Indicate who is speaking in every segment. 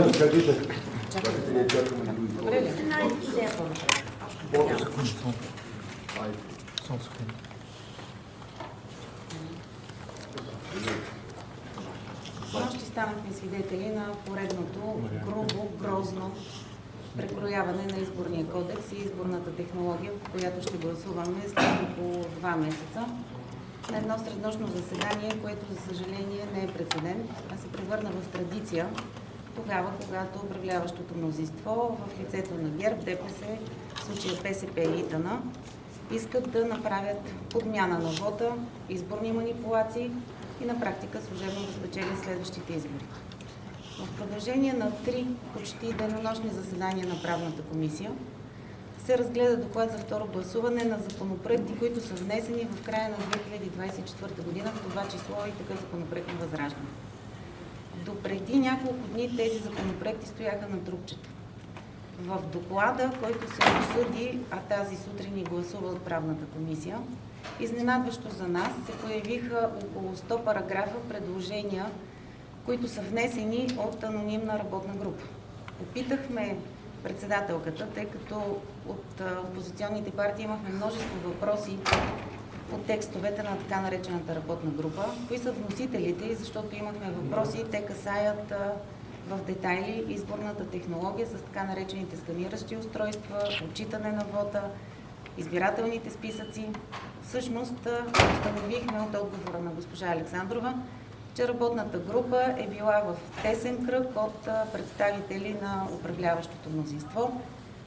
Speaker 1: Добре ли? Нощи станахме свидетели на поредното грубо, грозно прекрояване на изборния кодекс и изборната технология, по която ще гласуваме след около 2 месеца. На едно среднощно заседание, което за съжаление не е прецедент, а се превърна в традиция тогава, когато управляващото мнозинство в лицето на ГЕРБ, ДПС, в случая БСП и ИТН, искат да направят подмяна на вота, изборни манипулации и на практика служебно да спечелят следващите избори. В продължение на 3 почти денонощни заседания на Правната комисия се разгледа доклад за второ гласуване на законопроекти, които са внесени в края на 2024 година, в това число и такъв законопроект на Възраждане. Допреди няколко дни тези законопроекти стояха на трупчета. В доклада, който се обсъди, а тази сутрин и гласува от Правната комисия, изненадващо за нас се появиха около 100 параграфа предложения, които са внесени от анонимна работна група. Попитахме председателката, тъй като от опозиционните партии имахме множество въпроси по текстовете на така наречената работна група. Кои са вносителите и защото имахме въпроси, те касаят в детайли изборната технология с така наречените сканиращи устройства, отчитане на вота, избирателните списъци. Всъщност установихме от отговора на госпожа Александрова, че работната група е била в тесен кръг от представители на управляващото мнозинство,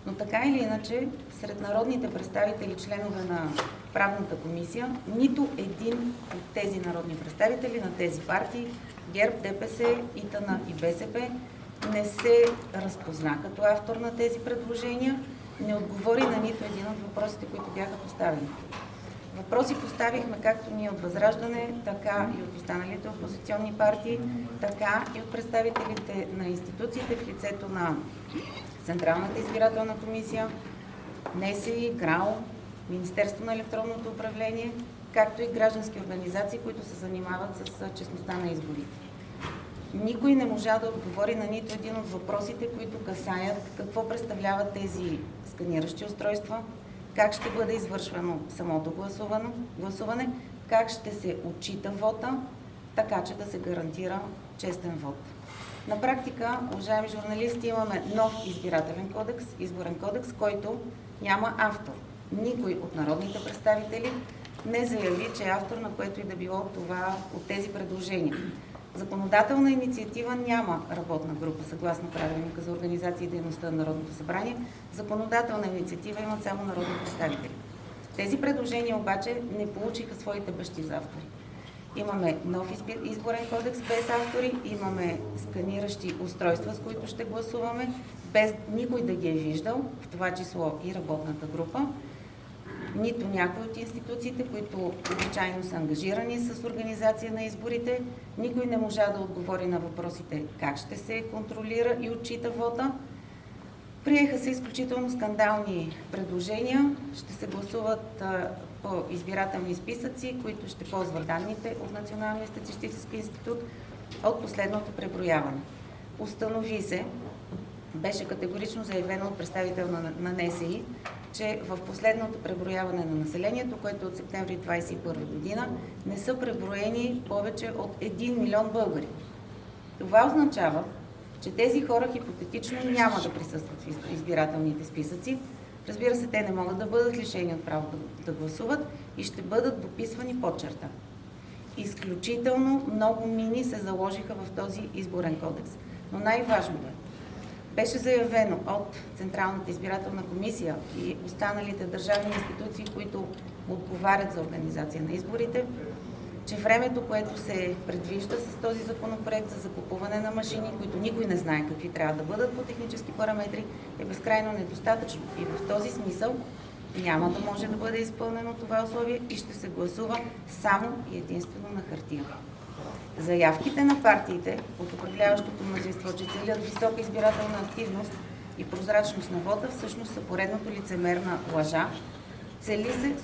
Speaker 1: но така или иначе, сред народните представители, членове на Правната комисия, нито един от тези народни представители на тези партии, ГЕРБ, ДПС, ИТН и БСП, не се разпозна като автор на тези предложения, не отговори на нито един от въпросите, които бяха поставени. Въпроси поставихме както ние от Възраждане, така и от останалите опозиционни партии, така и от представителите на институциите в лицето на Централната избирателна комисия, НСИ, ГРАО, Министерство на електронното управление, както и граждански организации, които се занимават с честността на изборите. Никой не можа да отговори на нито един от въпросите, които касаят какво представляват тези сканиращи устройства, как ще бъде извършвано самото гласуване, как ще се отчита вота, така че да се гарантира честен вод. На практика, уважаеми журналисти, имаме нов избирателен кодекс, изборен кодекс, който няма автор. Никой от народните представители не заяви, че е автор на което и да било това от тези предложения. Законодателна инициатива няма работна група, съгласно правилника за организация и дейността на Народното събрание. Законодателна инициатива имат само народни представители. Тези предложения обаче не получиха своите бащи за автори. Имаме нов изборен кодекс без автори, имаме сканиращи устройства, с които ще гласуваме, без никой да ги е виждал, в това число и работната група, нито някой от институциите, които обичайно са ангажирани с организация на изборите. Никой не можа да отговори на въпросите как ще се контролира и отчита вота. Приеха се изключително скандални предложения. Ще се гласуват по избирателни списъци, които ще ползват данните от Националния статистически институт от последното преброяване. Установи се, беше категорично заявено от представител на НСИ, че в последното преброяване на населението, което е от септември 2021 година, не са преброени повече от 1 милион българи. Това означава, че тези хора хипотетично няма да присъстват в избирателните списъци. Разбира се, те не могат да бъдат лишени от право да гласуват и ще бъдат дописвани под черта. Изключително много мини се заложиха в този изборен кодекс. Но най-важното беше заявено от Централната избирателна комисия и останалите държавни институции, които отговарят за организация на изборите, че времето, което се предвижда с този законопроект за закупуване на машини, които никой не знае какви трябва да бъдат по технически параметри, е безкрайно недостатъчно. И в този смисъл няма да може да бъде изпълнено това условие и ще се гласува само и единствено на хартия. Заявките на партиите от управляващото мнозинство, че целят висока избирателна активност и прозрачност на вота, всъщност са поредното лицемерна лъжа. Цели се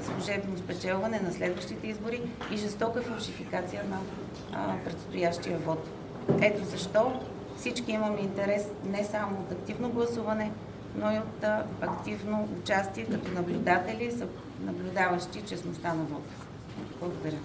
Speaker 1: служебно спечелване на следващите избори и жестока фалшификация на предстоящия вод. Ето защо всички имаме интерес не само от активно гласуване, но и от активно участие като наблюдатели, наблюдаващи честността на вода. Благодаря.